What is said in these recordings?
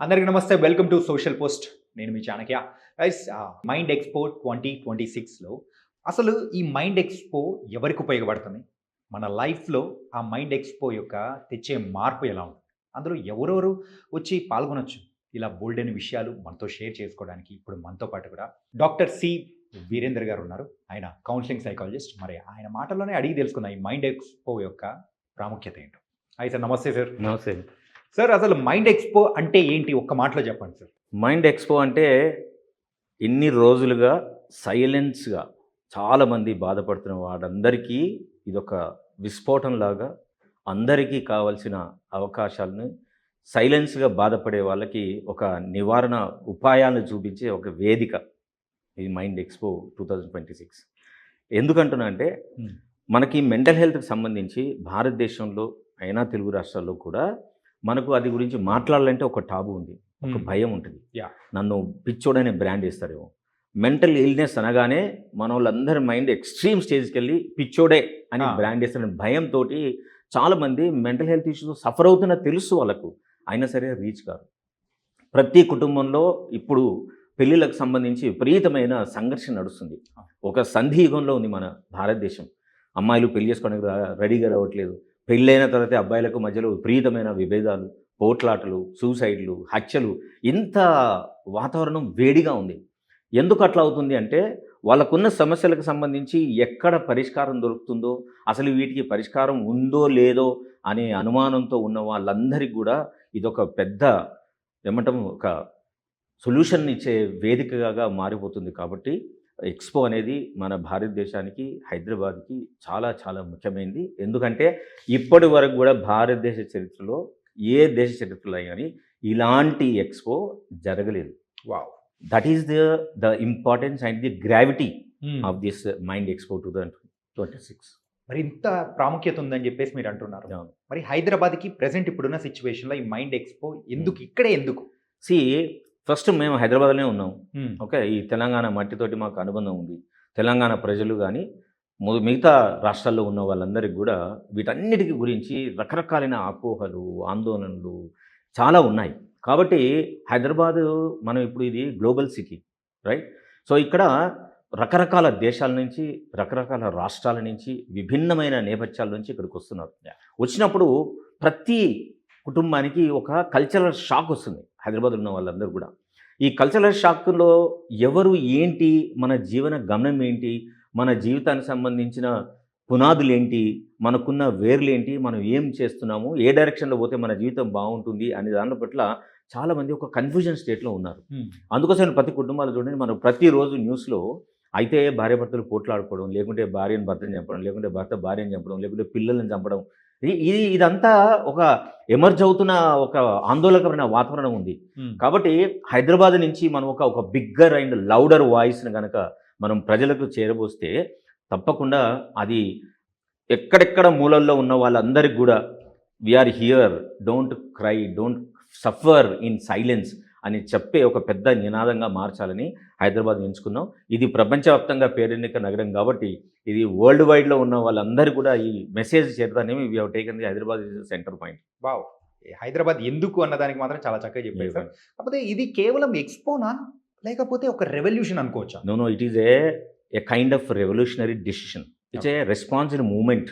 అందరికీ నమస్తే. Welcome to social post. నేను మీ చాణక్య. గైస్, మైండ్ ఎక్స్పో 2026లో అసలు ఈ మైండ్ ఎక్స్పో ఎవరికి ఉపయోగపడుతుంది? మన లైఫ్‌లో ఆ మైండ్ ఎక్స్పో యొక్క తెచ్చే మార్పు ఎలా ఉంటుంది? అందులో ఎవరెవరు వచ్చి పాల్గొనొచ్చు? ఇలా బోలెడన్ని విషయాలు మనతో షేర్ చేసుకోవడానికి ఇప్పుడు మనతో పాటు కూడా డాక్టర్ సి. వీరేందర్ గారు ఉన్నారు. ఆయన కౌన్సిలింగ్ సైకాలజిస్ట్. మరి ఆయన మాటల్లోనే అడిగి తెలుసుకుందాం ఈ మైండ్ ఎక్స్పో యొక్క ప్రాముఖ్యత ఏంటో. హాయ్ సార్, నమస్తే సార్. నమస్తే. సార్, అసలు మైండ్ ఎక్స్పో అంటే ఏంటి? ఒక్క మాటలో చెప్పండి సార్. మైండ్ ఎక్స్పో అంటే ఇన్ని రోజులుగా సైలెన్స్‌గా చాలామంది బాధపడుతున్న వారందరికీ ఇదొక విస్ఫోటంలాగా అందరికీ కావాల్సిన అవకాశాలను సైలెన్స్‌గా బాధపడే వాళ్ళకి ఒక నివారణ ఉపాయాలను చూపించే ఒక వేదిక ఈ మైండ్ ఎక్స్పో 2026. ఎందుకంటున్నా అంటే హ్మ్. మనకి మెంటల్ హెల్త్‌కి సంబంధించి భారతదేశంలో అయినా తెలుగు రాష్ట్రాల్లో కూడా మనకు అది గురించి మాట్లాడాలంటే ఒక టాబు ఉంది. ఒక భయం ఉంటుంది. యాహ్! నన్ను పిచ్చోడనే బ్రాండ్ ఇస్తారేమో. మెంటల్ ఇల్‌నెస్ అనగానే మనోళ్ళందరి మైండ్ ఎక్స్‌ట్రీమ్ స్టేజ్‌కెళ్ళి పిచ్చోడే అని బ్రాండ్ ఇస్తారని భయంతోటి చాలామంది మెంటల్ హెల్త్ ఇష్యూస్ సఫర్ అవుతున్నా తెలుసు వాళ్ళకు. అయినా సరే రీచ్ కాదు. ప్రతి కుటుంబంలో ఇప్పుడు పెళ్ళిళ్ళకు సంబంధించి విపరీతమైన సంఘర్షణ నడుస్తుంది. ఒక సంధియుగంలో ఉంది మన భారతదేశం. అమ్మాయిలు పెళ్లి చేసుకోవడానికి రెడీగా రావట్లేదు. పెళ్ళైన తర్వాత అబ్బాయిలకు మధ్యలో విపరీతమైన విభేదాలు, పోట్లాటలు, సూసైడ్లు, హత్యలు, ఇంత వాతావరణం వేడిగా ఉంది. ఎందుకు అట్లా అవుతుంది అంటే వాళ్ళకున్న సమస్యలకు సంబంధించి ఎక్కడ పరిష్కారం దొరుకుతుందో, అసలు వీటికి పరిష్కారం ఉందో లేదో అనే అనుమానంతో ఉన్న వాళ్ళందరికీ కూడా ఇదొక పెద్ద ఏమంటాము ఒక సొల్యూషన్ ఇచ్చే వేదికగా మారిపోతుంది. కాబట్టి ఎక్స్పో అనేది మన భారతదేశానికి, హైదరాబాద్కి చాలా చాలా ముఖ్యమైనది. ఎందుకంటే ఇప్పటి వరకు కూడా భారతదేశ చరిత్రలో ఏ దేశ చరిత్రలో కానీ ఇలాంటి ఎక్స్పో జరగలేదు. Wow! That is the importance and the gravity of this mind expo 2026. మరి ఇంత ప్రాముఖ్యత ఉందని చెప్పేసి మీరు అంటున్నారు. అవును. మరి హైదరాబాద్‌కి ప్రెజెంట్ ఇప్పుడున్న సిట్యుయేషన్‌లో ఈ మైండ్ ఎక్స్పో ఎందుకు? ఇక్కడే ఎందుకు? ఫస్ట్ మేము హైదరాబాద్లోనే ఉన్నాం. ఓకే. ఈ తెలంగాణ మట్టితోటి మాకు అనుబంధం ఉంది. తెలంగాణ ప్రజలు కానీ మిగతా రాష్ట్రాల్లో ఉన్న వాళ్ళందరికీ కూడా వీటన్నిటికి గురించి రకరకాలైన అపోహలు, ఆందోళనలు చాలా ఉన్నాయి. కాబట్టి హైదరాబాదు మనం ఇప్పుడు ఇది గ్లోబల్ సిటీ, రైట్? సో ఇక్కడ రకరకాల దేశాల నుంచి, రకరకాల రాష్ట్రాల నుంచి, విభిన్నమైన నేపథ్యాల నుంచి ఇక్కడికి వస్తున్నారు. వచ్చినప్పుడు ప్రతి కుటుంబానికి ఒక కల్చరల్ షాక్ వస్తుంది హైదరాబాద్లో ఉన్న వాళ్ళందరూ కూడా. ఈ కల్చరల్ షాక్లో ఎవరు ఏంటి, మన జీవన గమనం ఏంటి, మన జీవితానికి సంబంధించిన పునాదులు ఏంటి, మనకున్న వేర్లు ఏంటి, మనం ఏం చేస్తున్నాము, ఏ డైరెక్షన్లో పోతే మన జీవితం బాగుంటుంది అనే దాని పట్ల చాలామంది ఒక కన్ఫ్యూజన్ స్టేట్లో ఉన్నారు. అందుకోసం ప్రతి కుటుంబాలు చూడండి, మనం ప్రతిరోజు న్యూస్లో అయితే భార్యాభర్తలు పోట్లాడుకోవడం, లేకుంటే భార్యను భర్తను చంపడం, లేకుంటే భర్త భార్యను చంపడం, లేకుంటే పిల్లలను చంపడం, ఇదంతా ఒక ఎమర్జ్ అవుతున్న ఒక ఆందోళనకరమైన వాతావరణం ఉంది. కాబట్టి హైదరాబాద్ నుంచి మనం ఒక బిగ్గర్ అండ్ లౌడర్ వాయిస్ని కనుక మనం ప్రజలకు చేరబోస్తే తప్పకుండా అది ఎక్కడెక్కడ మూలల్లో ఉన్న వాళ్ళందరికీ కూడా we are here, don't cry, don't suffer in silence అని చెప్పే ఒక పెద్ద నినాదంగా మార్చాలని హైదరాబాద్ ఎంచుకున్నాం. ఇది ప్రపంచవ్యాప్తంగా పేరెన్నిక నగరం కాబట్టి ఇది వరల్డ్ వైడ్లో ఉన్న వాళ్ళందరూ కూడా ఈ మెసేజ్ చేరదానేమి we have taken the Hyderabad is center point. Wow! Hyderabad ఎందుకు అన్నదానికి మాత్రం చాలా చక్కగా చెప్పారు సార్. కాకపోతే ఇది కేవలం ఎక్స్పోనా? లేకపోతే ఒక రెవల్యూషన్ అనుకోవచ్చా? No, it is a kind of revolutionary decision. It's a responsible moment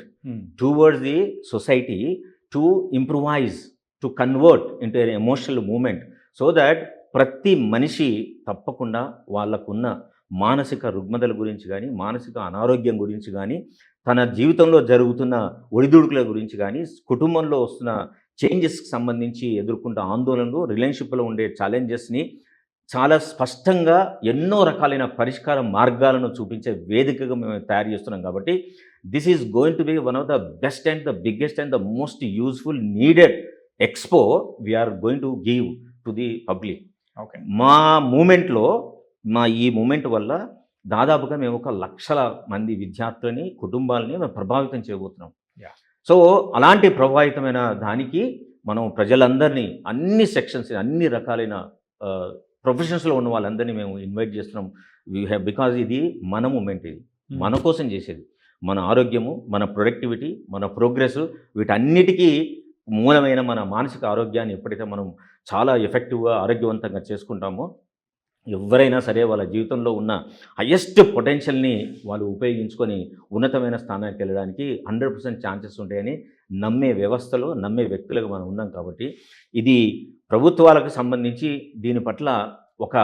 towards the society to improvise, to convert into an emotional moment so that ప్రతి మనిషి తప్పకుండా వాళ్ళకున్న మానసిక రుగ్మతల గురించి కానీ, మానసిక అనారోగ్యం గురించి కానీ, తన జీవితంలో జరుగుతున్న ఒడిదుడుకుల గురించి కానీ, కుటుంబంలో వస్తున్న చేంజెస్కి సంబంధించి ఎదుర్కొంటున్న ఆందోళనలు, రిలేషన్షిప్లో ఉండే ఛాలెంజెస్ని చాలా స్పష్టంగా ఎన్నో రకాలైన పరిష్కార మార్గాలను చూపించే వేదికగా మేము తయారు చేస్తున్నాం. కాబట్టి this is going to be one of the best and the biggest and the most useful needed expo we are going to give to the public. Okay. మా ఈ మూమెంట్ వల్ల దాదాపుగా మేము 1,00,000 మంది విద్యార్థులని, కుటుంబాలని మేము ప్రభావితం చేయబోతున్నాం. సో అలాంటి ప్రభావితమైన దానికి మనం ప్రజలందరినీ, అన్ని సెక్షన్స్, అన్ని రకాలైన ప్రొఫెషన్స్లో ఉన్న వాళ్ళందరినీ మేము ఇన్వైట్ చేస్తున్నాం. బికాజ్ ఇది మన మూమెంట్, ఇది మన కోసం చేసేది. మన ఆరోగ్యము, మన ప్రొడక్టివిటీ, మన ప్రోగ్రెస్, వీటన్నిటికీ మూలమైన మన మానసిక ఆరోగ్యాన్ని ఎప్పుడైతే మనం చాలా ఎఫెక్టివ్గా ఆరోగ్యవంతంగా చేసుకుంటామో ఎవరైనా సరే వాళ్ళ జీవితంలో ఉన్న హయ్యెస్ట్ పొటెన్షియల్ని వాళ్ళు ఉపయోగించుకొని ఉన్నతమైన స్థానానికి వెళ్ళడానికి 100% ఛాన్సెస్ ఉంటాయని నమ్మే వ్యవస్థలో నమ్మే వ్యక్తులుగా మనం ఉన్నాం. కాబట్టి ఇది ప్రభుత్వాలకు సంబంధించి దీని పట్ల ఒక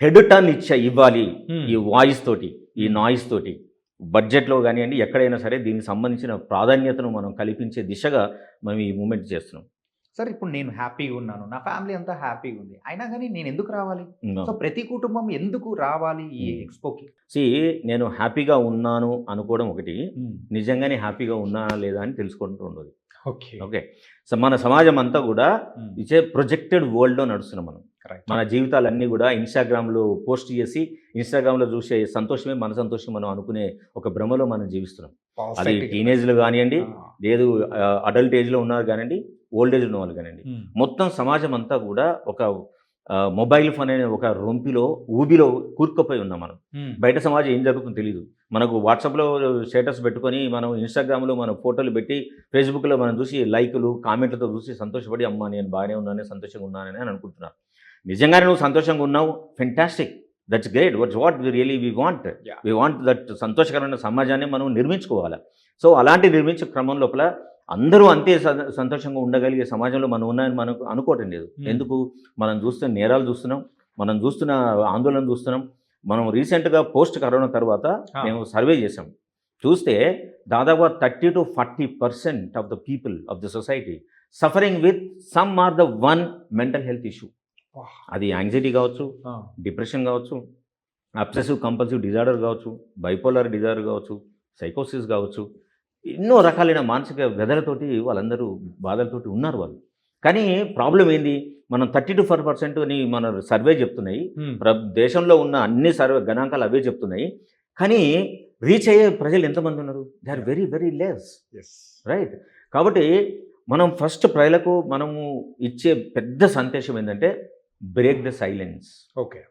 హెడ్ టర్న్ ఇవ్వాలి. ఈ వాయిస్ తోటి, ఈ నాయిస్ తోటి బడ్జెట్లో కానివ్వండి, ఎక్కడైనా సరే దీనికి సంబంధించిన ప్రాధాన్యతను మనం కల్పించే దిశగా మనం ఈ మూమెంట్ చేస్తున్నాం. సార్ ఇప్పుడు నేను హ్యాపీగా ఉన్నాను, నా ఫ్యామిలీ అంతా హ్యాపీగా ఉంది, అయినా కానీ నేను ఎందుకు రావాలి? సో ప్రతి కుటుంబం ఎందుకు రావాలి ఈ ఎక్స్పోకి? నేను హ్యాపీగా ఉన్నాను అనుకోవడం ఒకటి, నిజంగానే హ్యాపీగా ఉన్నానా లేదా అని తెలుసుకుంటూ ఉండదు. ఓకే, సో మన సమాజం అంతా కూడా ఇచ్చే ప్రొజెక్టెడ్ వరల్డ్లో నడుస్తున్నాం మనం. మన జీవితాలన్నీ కూడా ఇన్స్టాగ్రామ్లో పోస్ట్ చేసి ఇన్స్టాగ్రామ్లో చూసే సంతోషమే మన సంతోషం మనం అనుకునే ఒక భ్రమలో మనం జీవిస్తున్నాం. అది టీనేజ్లో కానివ్వండి, లేదు అడల్ట్ ఏజ్లో ఉన్నారు కానివ్వండి, ఓల్డ్ ఏజ్ ఉన్న వాళ్ళు కానివ్వండి, మొత్తం సమాజం అంతా కూడా ఒక మొబైల్ ఫోన్ అనే ఒక రొంపిలో ఊబిలో కూరుకుపోయి ఉన్నాం మనం. బయట సమాజం ఏం జరుగుతుందో తెలియదు. మనకు వాట్సాప్లో స్టేటస్ పెట్టుకొని, మనం ఇన్స్టాగ్రామ్లో మన ఫోటోలు పెట్టి, ఫేస్బుక్లో మనం చూసి లైకులు కామెంట్లతో చూసి సంతోషపడి అమ్మా నేను బాగానే ఉన్నానే, సంతోషంగా ఉన్నానని అని అనుకుంటున్నాను. నిజంగానే నువ్వు సంతోషంగా ఉన్నావు, fantastic, that's great, what we want that సంతోషకరమైన సమాజాన్ని మనం నిర్మించుకోవాలి. సో అలాంటి నిర్మించే క్రమం లోపల అందరూ అంతే సంతోషంగా ఉండగలిగే సమాజంలో మనం ఉన్నాయని మనకు అనుకోవటం లేదు. ఎందుకు? మనం చూస్తున్న నేరాలు చూస్తున్నాం, మనం చూస్తున్న ఆందోళన చూస్తున్నాం. మనం రీసెంట్గా పోస్ట్ కరోనా తర్వాత మేము సర్వే చేసాం. చూస్తే దాదాపు 30 to 40% of the people of the society suffering with some or the one mental health issue. అది యాంగ్జైటీ కావచ్చు, డిప్రెషన్ కావచ్చు, అబ్సెసివ్ కంపల్సివ్ డిజార్డర్ కావచ్చు, బైపోలర్ డిజార్డర్ కావచ్చు, సైకోసిస్ కావచ్చు, ఎన్నో రకాలైన మానసిక వ్యధలతోటి వాళ్ళందరూ బాధలతోటి ఉన్నారు వాళ్ళు. కానీ ప్రాబ్లం ఏంది? మనం 30 to 40% మన సర్వే చెప్తున్నాయి, దేశంలో ఉన్న అన్ని సర్వే గణాంకాలు అవే చెప్తున్నాయి. కానీ రీచ్ అయ్యే ప్రజలు ఎంతమంది ఉన్నారు? They are very very less, right? కాబట్టి మనం ఫస్ట్ ప్రజలకు మనము ఇచ్చే పెద్ద సందేశం ఏంటంటే బ్రేక్ ద సైలెన్స్. ఓకే,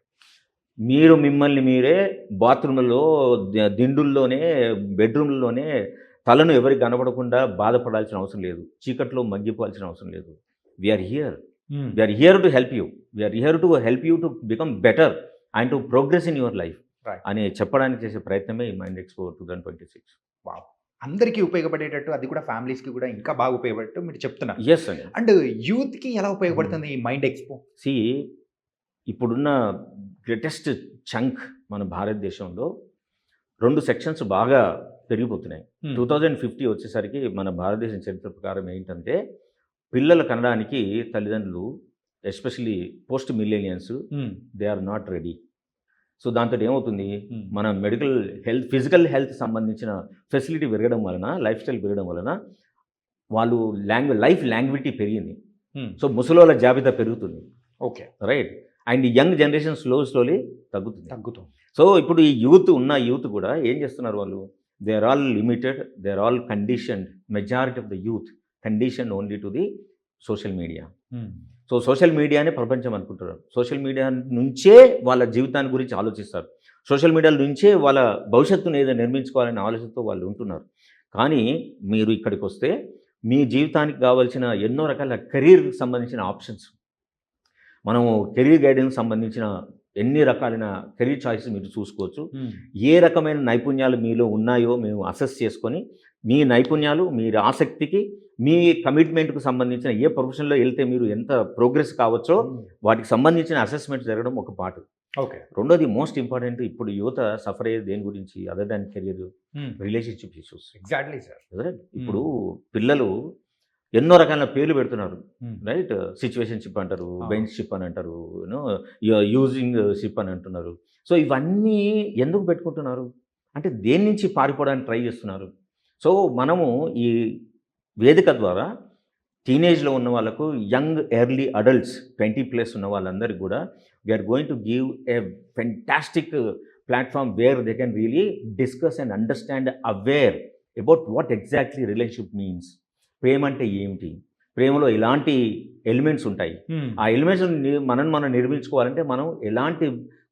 మీరు మిమ్మల్ని మీరే బాత్రూమ్లలో, దిండుల్లోనే, బెడ్రూమ్లోనే తలను ఎవరికి కనబడకుండా బాధపడాల్సిన అవసరం లేదు, చీకట్లో మగ్గిపోవాల్సిన అవసరం లేదు. We are here to help you, to become better and to progress in your life అని చెప్పడానికి చేసే ప్రయత్నమే ఈ మైండ్ ఎక్స్పో 2026. అందరికీ ఉపయోగపడేటట్టు, అది కూడా ఫ్యామిలీస్కి కూడా ఇంకా బాగా ఉపయోగపడేట్టు మీరు చెప్తున్నారు. ఎస్ అండి. అండ్ యూత్కి ఎలా ఉపయోగపడుతుంది ఈ మైండ్ ఎక్స్పో? ఇప్పుడున్న గ్రేటెస్ట్ చంక్ మన భారతదేశంలో 2 సెక్షన్స్ బాగా పెరిగిపోతున్నాయి. 2050 వచ్చేసరికి మన భారతదేశం చరిత్ర ప్రకారం ఏంటంటే, పిల్లలు కనడానికి తల్లిదండ్రులు, especially post millennials, they are not ready. So దాంతో ఏమవుతుంది, మన మెడికల్ హెల్త్, ఫిజికల్ హెల్త్ సంబంధించిన ఫెసిలిటీ పెరగడం వలన, లైఫ్ స్టైల్ పెరగడం వలన వాళ్ళు లైఫ్ లాంగ్విటీ పెరిగింది. సో ముసలోళ్ళ జాబితా పెరుగుతుంది. Okay, right. And young generation slowly తగ్గుతుంది. సో ఇప్పుడు ఈ యూత్ కూడా ఏం చేస్తున్నారు? వాళ్ళు they are all limited, they are all conditioned, majority of the youth conditioned only to the social media. So social మీడియానే ప్రపంచం అనుకుంటారు. సోషల్ మీడియా నుంచే వాళ్ళ జీవితాన్ని గురించి ఆలోచిస్తారు. సోషల్ మీడియా నుంచే వాళ్ళ భవిష్యత్తును ఏదో నిర్మించుకోవాలనే ఆలోచనతో వాళ్ళు ఉంటున్నారు. కానీ మీరు ఇక్కడికి వస్తే మీ జీవితానికి కావాల్సిన ఎన్నో రకాల కెరీర్కి సంబంధించిన ఆప్షన్స్, మనము కెరీర్ గైడెన్స్ సంబంధించిన ఎన్ని రకాలైన కెరీర్ చాయిసెస్ మీరు చూసుకోవచ్చు. ఏ రకమైన నైపుణ్యాలు మీలో ఉన్నాయో మేము అసెస్ చేసుకొని, మీ నైపుణ్యాలు, మీ ఆసక్తికి, మీ కమిట్మెంట్కు సంబంధించిన ఏ ప్రొఫెషన్లో వెళ్తే మీరు ఎంత ప్రోగ్రెస్ కావచ్చో వాటికి సంబంధించిన అసెస్మెంట్ జరగడం ఒక పార్ట్. ఓకే, రెండోది మోస్ట్ ఇంపార్టెంట్, ఇప్పుడు యువత సఫర్ అయ్యేది దేని గురించి? Other than career, relationship issues. Exactly sir. ఇప్పుడు పిల్లలు ఎన్నో రకాల పేర్లు పెడుతున్నారు, రైట్? సిచ్యువేషన్షిప్ అంటారు, బెంచ్షిప్ అని అంటారు, యూజింగ్ షిప్ అని అంటున్నారు. సో ఇవన్నీ ఎందుకు పెట్టుకుంటున్నారు అంటే దేని నుంచి పారిపోవడానికి ట్రై చేస్తున్నారు. సో మనము ఈ వేదిక ద్వారా టీనేజ్లో ఉన్న వాళ్ళకు, యంగ్ ఎర్లీ అడల్ట్స్ 20+ ఉన్న వాళ్ళందరికీ కూడా we are going to give a fantastic platform where they can really discuss and understand aware about what exactly relationship means. ప్రేమ అంటే ఏమిటి, ప్రేమలో ఎలాంటి ఎలిమెంట్స్ ఉంటాయి, ఆ ఎలిమెంట్స్ మనం నిర్మించుకోవాలంటే మనం ఎలాంటి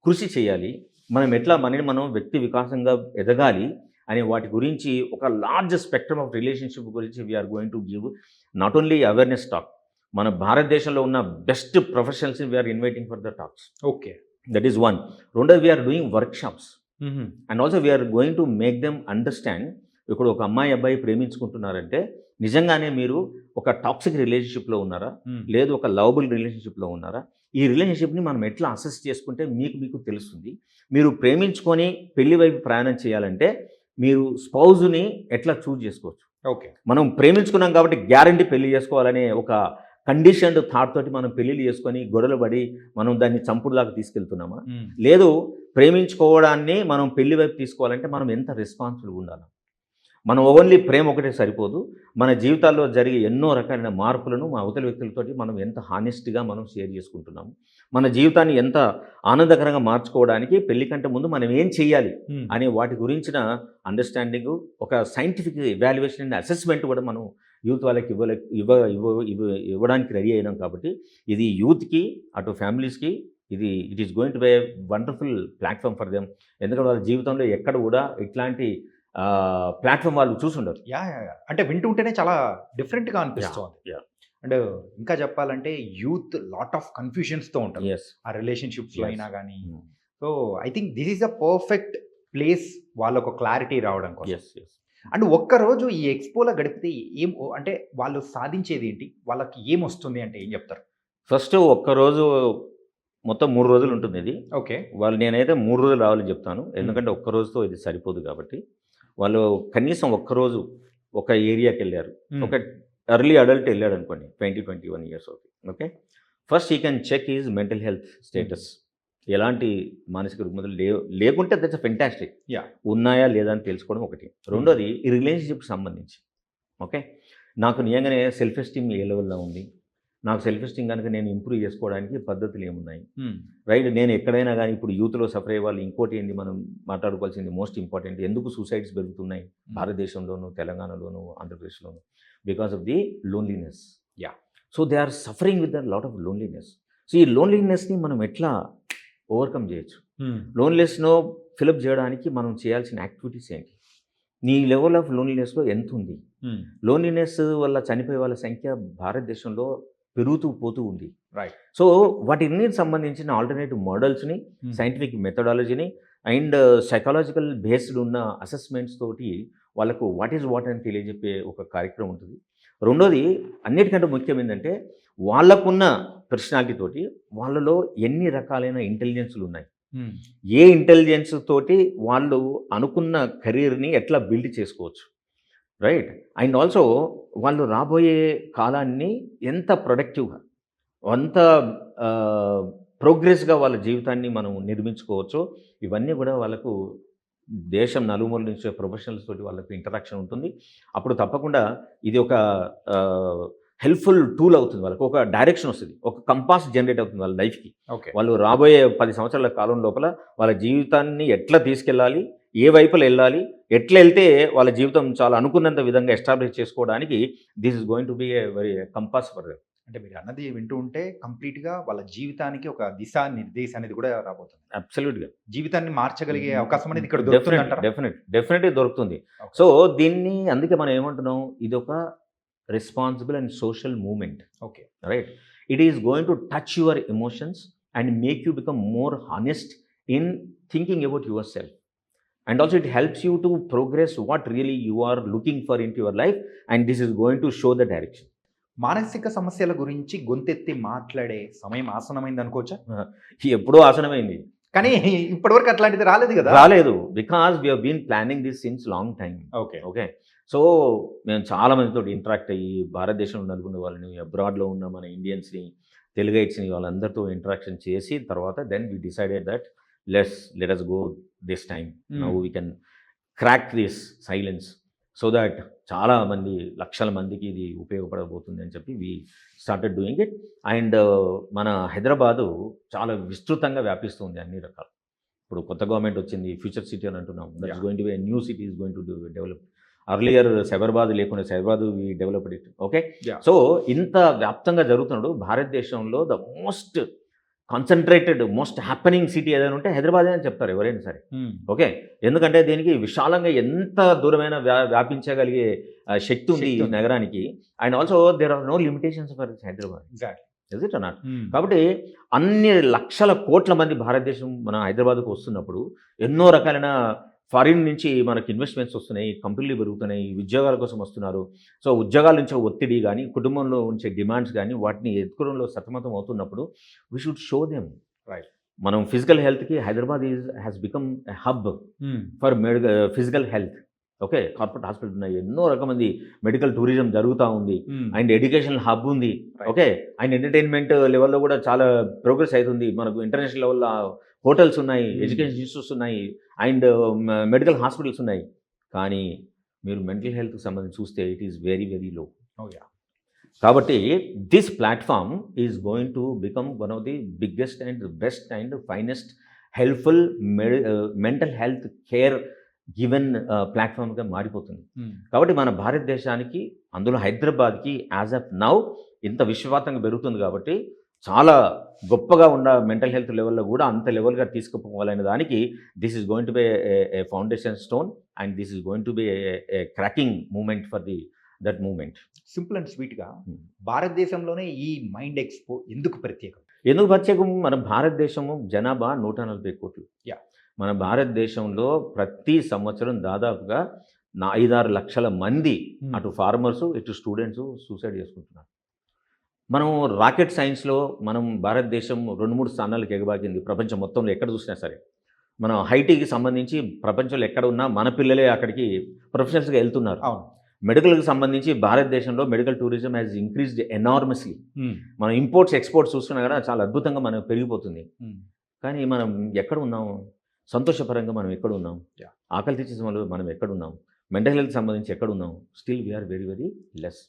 కృషి చేయాలి, మనం ఎట్లా మనం వ్యక్తి వికాసంగా ఎదగాలి అనే వాటి గురించి ఒక లార్జ్ స్పెక్ట్రమ్ ఆఫ్ రిలేషన్షిప్ గురించి we are going to give not only awareness talk. మన భారతదేశంలో ఉన్న బెస్ట్ ప్రొఫెషనల్స్ని we are inviting for the talks. Okay. That is one. రెండోది we are doing workshops and also we are going to make them understand. ఇప్పుడు ఒక అమ్మాయి అబ్బాయి ప్రేమించుకుంటున్నారంటే నిజంగానే మీరు ఒక టాక్సిక్ రిలేషన్షిప్లో ఉన్నారా, లేదు ఒక లవబుల్ రిలేషన్షిప్లో ఉన్నారా, ఈ రిలేషన్షిప్ని మనం ఎట్లా అసెస్ చేసుకుంటే మీకు తెలుస్తుంది. మీరు ప్రేమించుకొని పెళ్లి వైపు ప్రయాణం చేయాలంటే మీరు స్పౌజ్ని ఎట్లా చూజ్ చేసుకోవచ్చు. ఓకే. మనం ప్రేమించుకున్నాం కాబట్టి గ్యారంటీ పెళ్లి చేసుకోవాలనే ఒక కండిషన్డ్ థాట్ తోటి మనం పెళ్ళిళ్ళు చేసుకొని గొడవలు పడి మనం దాన్ని చంపుడు దాకా తీసుకెళ్తున్నామా, లేదు ప్రేమించుకోవడాన్ని మనం పెళ్లి వైపు తీసుకోవాలంటే మనం ఎంత రెస్పాన్సిబుల్గా ఉండాలి. మనం ఓన్లీ ప్రేమ ఒకటే సరిపోదు, మన జీవితాల్లో జరిగే ఎన్నో రకాలైన మార్పులను మా అవతల వ్యక్తులతోటి మనం ఎంత హానెస్ట్గా మనం షేర్ చేసుకుంటున్నాము, మన జీవితాన్ని ఎంత ఆనందకరంగా మార్చుకోవడానికి పెళ్లి కంటే ముందు మనం ఏం చేయాలి అనే వాటి గురించిన అండర్స్టాండింగ్, ఒక సైంటిఫిక్ ఎవాల్యుయేషన్ అండ్ అసెస్మెంట్ కూడా మనం యూత్ వాళ్ళకి ఇవ్వడానికి రెడీ అయినాం. కాబట్టి ఇది యూత్కి అటు ఫ్యామిలీస్కి it is going to be a wonderful platform for them. ఎందుకంటే వాళ్ళ జీవితంలో ఎక్కడ కూడా ఇట్లాంటి ప్లాట్ఫామ్ వాళ్ళు చూసుండరు. అంటే వింటుంటేనే చాలా డిఫరెంట్గా అనిపిస్తుంది. అండ్ ఇంకా చెప్పాలంటే యూత్ లాట్ ఆఫ్ కన్ఫ్యూషన్స్తో ఉంటారు ఆ రిలేషన్షిప్స్లో అయినా కానీ. So I think this is a perfect place వాళ్ళకు క్లారిటీ రావడం కోసం. అండ్ ఒక్కరోజు ఈ ఎక్స్పోలో గడిపితే ఏం అంటే వాళ్ళు సాధించేది ఏంటి, వాళ్ళకి ఏం వస్తుంది అంటే ఏం చెప్తారు? ఫస్ట్ ఒక్కరోజు మొత్తం 3 రోజులు ఉంటుంది ఇది. ఓకే. వాళ్ళు నేనైతే 3 రోజులు రావాలని చెప్తాను, ఎందుకంటే ఒక్క రోజుతో ఇది సరిపోదు. కాబట్టి వాళ్ళు కనీసం ఒక్కరోజు ఒక ఏరియాకి వెళ్ళారు, ఒక ఎర్లీ అడల్ట్ వెళ్ళాడు అనుకోండి, 20-21 years. Okay. First you can check is mental health status, ఎలాంటి మానసిక రుగ్మతలు లేకుంటే దట్స్ ఫెంటాస్టిక్. ఉన్నాయా లేదా అని తెలుసుకోవడం ఒకటి. రెండోది ఈ రిలేషన్షిప్కి సంబంధించి, ఓకే, నాకు నిజంగానే సెల్ఫ్ ఎస్టీమ్ ఏ లెవెల్లో ఉంది, నాకు సెల్ఫ్ ఎస్టీమ్ కనుక నేను ఇంప్రూవ్ చేసుకోవడానికి పద్ధతులు ఏమున్నాయి, రైట్. నేను ఎక్కడైనా కానీ ఇప్పుడు యూత్లో సఫర్ అయ్యే వాళ్ళు ఇంకోటి ఏంటి మనం మాట్లాడుకోవాల్సింది మోస్ట్ ఇంపార్టెంట్, ఎందుకు సూసైడ్స్ పెరుగుతున్నాయి భారతదేశంలోను, తెలంగాణలోను, ఆంధ్రప్రదేశ్లోను? Because of the loneliness. So they are suffering with the lot of loneliness. So ఈ లోన్లీనెస్ని మనం ఎట్లా ఓవర్కమ్ చేయొచ్చు, లోన్లీనెస్ను ఫిలప్ చేయడానికి మనం చేయాల్సిన యాక్టివిటీస్ ఏంటి, నీ లెవెల్ ఆఫ్ లోన్లీనెస్లో ఎంత ఉంది, లోన్లీనెస్ వల్ల చనిపోయే వాళ్ళ సంఖ్య భారతదేశంలో పెరుగుతూ పోతూ ఉంది, రైట్. సో వాటికి సంబంధించిన ఆల్టర్నేటివ్ మోడల్స్ని, సైంటిఫిక్ మెథడాలజీని అండ్ సైకాలజికల్ బేస్డ్ ఉన్న అసెస్మెంట్స్ తోటి వాళ్ళకు వాట్ ఈజ్ వాట్ అని తెలియజెప్పే ఒక కార్యక్రమం ఉంటుంది. రెండోది అన్నిటికంటే ముఖ్యం ఏంటంటే వాళ్ళకున్న పర్సనాలిటీ తోటి వాళ్ళలో ఎన్ని రకాలైన ఇంటెలిజెన్స్లు ఉన్నాయి, ఏ ఇంటెలిజెన్స్ తోటి వాళ్ళు అనుకున్న కెరీర్ని ఎట్లా బిల్డ్ చేసుకోవచ్చు, రైట్. అండ్ ఆల్సో వాళ్ళు రాబోయే కాలాన్ని ఎంత ప్రొడక్టివ్గా, అంత ప్రోగ్రెస్గా వాళ్ళ జీవితాన్ని మనం నిర్మించుకోవచ్చు. ఇవన్నీ కూడా వాళ్ళకు దేశం నలుమూల నుంచి ప్రొఫెషనల్స్ తోటి వాళ్ళకు ఇంటరాక్షన్ ఉంటుంది. అప్పుడు తప్పకుండా ఇది ఒక హెల్ప్ఫుల్ టూల్ అవుతుంది, వాళ్ళకి ఒక డైరెక్షన్ వస్తుంది, ఒక కంపాస్ జనరేట్ అవుతుంది వాళ్ళ లైఫ్కి. వాళ్ళు రాబోయే 10 సంవత్సరాల కాలం లోపల వాళ్ళ జీవితాన్ని ఎట్లా తీసుకెళ్ళాలి, ఏ వైపులో వెళ్ళాలి, ఎట్లా వెళ్తే వాళ్ళ జీవితం చాలా అనుకున్నంత విధంగా ఎస్టాబ్లిష్ చేసుకోవడానికి this is going to be a very compass for them. అంటే మీరు అన్నది వింటూ ఉంటే కంప్లీట్గా వాళ్ళ జీవితానికి ఒక దిశా నిర్దేశం అనేది కూడా రాబోతుంది. అబ్సల్యూట్గా జీవితాన్ని మార్చగలిగే అవకాశం అనేది ఇక్కడ దొరుకుతుంది. డెఫినెట్లీ దొరుకుతుంది. సో దీన్ని అందుకే మనం ఏమంటున్నాం, ఇది ఒక responsible and social moment. Okay, right. It is going to touch your emotions and make you become more honest in thinking about your self. And also it helps you to progress what really you are looking for into your life, and this is going to show the direction. మానసిక సమస్యల గురించి గొంతెత్తి మాట్లాడే సమయం ఆసనమైంది అనుకోవచ్చా? ఎప్పుడో ఆసనమైంది, కానీ ఇప్పటివరకు అట్లాంటిది రాలేదు కదా. రాలేదు, because we been planning this since long time. Okay. So మేము చాలా మందితో ఇంటరాక్ట్ అయ్యి భారతదేశంలో నలుగున్న వాళ్ళని, అబ్రాడ్లో ఉన్న మన ఇండియన్స్ని, తెలుగైట్స్ని, వాళ్ళందరితో ఇంటరాక్షన్ చేసి తర్వాత then we decided that let us go this time. Now we can crack this silence so that చాలా మంది, లక్షల మందికి ఇది ఉపయోగపడబోతుంది అని చెప్పి we started doing it. And మన హైదరాబాదు చాలా విస్తృతంగా వ్యాపిస్తుంది అన్ని రకాలు. ఇప్పుడు కొత్త గవర్నమెంట్ వచ్చింది, ఫ్యూచర్ సిటీ అని అంటున్నాం. That is going to be a new city is going to develop. Earlier Cyberabad లేకుండా Cyberabad we developed it. Okay. So ఇంత వ్యాప్తంగా జరుగుతున్నాడు భారతదేశంలో. The most concentrated most happening city ఏదైనా ఉంటే హైదరాబాద్ అని చెప్తారు ఎవరైనా సరే. ఓకే, ఎందుకంటే దీనికి విశాలంగా ఎంత దూరమైన వ్యాపించగలిగే శక్తి ఉంది ఈ నగరానికి. And also there are no limitations for Hyderabad. Is it not? కాబట్టి అన్ని లక్షల కోట్ల మంది భారతదేశం మన హైదరాబాద్కు వస్తున్నప్పుడు ఎన్నో రకాలైన ఫారిన్ నుంచి మనకి ఇన్వెస్ట్మెంట్స్ వస్తున్నాయి, కంపెనీలు పెరుగుతున్నాయి, ఉద్యోగాల కోసం వస్తున్నారు. సో ఉద్యోగాల నుంచి ఒత్తిడి కానీ, కుటుంబంలో ఉంచే డిమాండ్స్ కానీ, వాటిని ఎదుర్కోవడంలో సతమతం అవుతున్నప్పుడు we should show them. Right. మనం ఫిజికల్ హెల్త్కి Hyderabad has become a hub for physical health. Okay, corporate hospital ఉన్నాయి, ఎన్నో రకమంది మెడికల్ టూరిజం జరుగుతూ ఉంది, అండ్ ఎడ్యుకేషనల్ హబ్ ఉంది. ఓకే, అండ్ ఎంటర్టైన్మెంట్ లెవెల్లో కూడా చాలా ప్రోగ్రెస్ అవుతుంది. మనకు ఇంటర్నేషనల్ లెవెల్లో హోటల్స్ ఉన్నాయి, ఎడ్యుకేషన్ ఇన్స్టిట్యూట్స్ ఉన్నాయి, అండ్ మెడికల్ హాస్పిటల్స్ ఉన్నాయి. కానీ మీరు మెంటల్ హెల్త్కి సంబంధించి చూస్తే it is very very low. కాబట్టి this platform is going to become one of the biggest and best and finest helpful mental health care given ప్లాట్ఫామ్గా మారిపోతుంది. కాబట్టి మన భారతదేశానికి, అందులో హైదరాబాద్కి యాజ్ ఆఫ్ నౌ ఇంత విశ్వవ్యాప్తంగా పెరుగుతుంది. కాబట్టి చాలా గొప్పగా ఉన్న మెంటల్ హెల్త్ లెవెల్లో కూడా అంత లెవెల్గా తీసుకుపోవాలనే దానికి this is going to be a foundation stone, and this is going to be a cracking moment for that moment. Simple and స్వీట్గా భారతదేశంలోనే ఈ మైండ్ ఎక్స్పో ఎందుకు ప్రత్యేకం? ఎందుకు ప్రత్యేకం? మన భారతదేశము జనాభా 140 కోట్లు. మన భారతదేశంలో ప్రతి సంవత్సరం దాదాపుగా 5-6 లక్షల మంది అటు ఫార్మర్స్ ఇటు స్టూడెంట్స్ సూసైడ్ చేసుకుంటున్నారు. మనం రాకెట్ సైన్స్లో మనం భారతదేశం 2-3 స్థానాలకు ఎగబాకింది ప్రపంచం మొత్తంలో ఎక్కడ చూసినా సరే. మనం ఐటీకి సంబంధించి ప్రపంచంలో ఎక్కడ ఉన్నా మన పిల్లలే అక్కడికి ప్రొఫెషనల్స్గా వెళ్తున్నారు. మెడికల్కి సంబంధించి భారతదేశంలో medical tourism has increased enormously. మనం ఇంపోర్ట్స్ ఎక్స్పోర్ట్స్ చూసుకున్నా కూడా చాలా అద్భుతంగా మనం పెరిగిపోతుంది. కానీ మనం ఎక్కడ ఉన్నాము? సంతోషపరంగా మనం ఎక్కడ ఉన్నాం? ఆకలి తీర్చే మనం ఎక్కడ ఉన్నాం? మెంటల్ హెల్త్ సంబంధించి ఎక్కడ ఉన్నాం? Still we are very very less.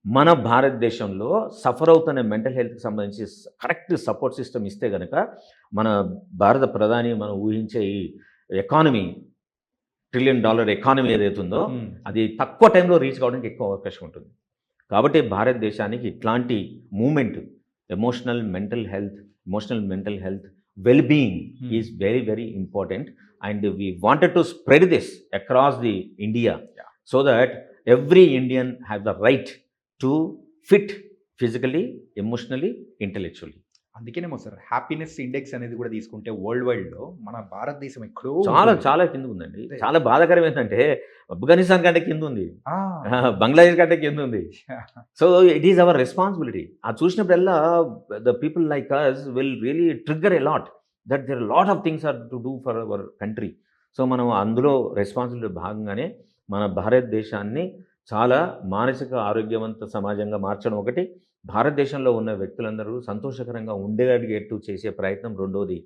మన భారతదేశంలో సఫర్ అవుతున్న మెంటల్ హెల్త్కి సంబంధించి కరెక్ట్ సపోర్ట్ సిస్టమ్ ఇస్తే కనుక మన భారత ప్రధాని మనం ఊహించే ఈ ఎకానమీ, $1 ట్రిలియన్ ఎకానమీ ఏదైతుందో అది తక్కువ టైంలో రీచ్ కావడానికి ఎక్కువ అవకాశం ఉంటుంది. కాబట్టి భారతదేశానికి ఇట్లాంటి moment emotional mental health well-being is very very important, and we wanted to spread this across the India so that every Indian have the right to fit physically, emotionally, intellectually. అందుకేనేమో sir happiness index అనేది కూడా తీసుకుంటే world వైడ్లో మన భారతదేశం ఎక్కడో చాలా కింద ఉందండి. చాలా బాధాకరం ఏంటంటే ఆఫ్ఘనిస్తాన్ కంటే కింద ఉంది, బంగ్లాదేశ్ కంటే కింద ఉంది. So it is our responsibility. అది చూసినప్పుడల్లా the people like us will really trigger a lot that there lot of things are to do for our country. So మనం అందులో రెస్పాన్సిబిలిటీ భాగంగానే మన భారతదేశాన్ని చాలా మానసిక ఆరోగ్యవంత సమాజంగా మార్చడం ఒకటి, భారతదేశంలో ఉన్న వ్యక్తులందరూ సంతోషకరంగా ఉండేటట్టు చేసే ప్రయత్నం రెండోది.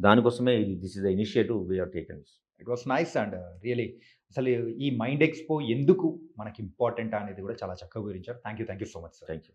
దానికోసమే this is the initiative we have taken. It was nice and really అసలు ఈ మైండ్ ఎక్స్పో ఎందుకు మనకి ఇంపార్టెంట్ అనేది కూడా చాలా చక్కగా వివరించారు. Thank you so much sir. Thank you.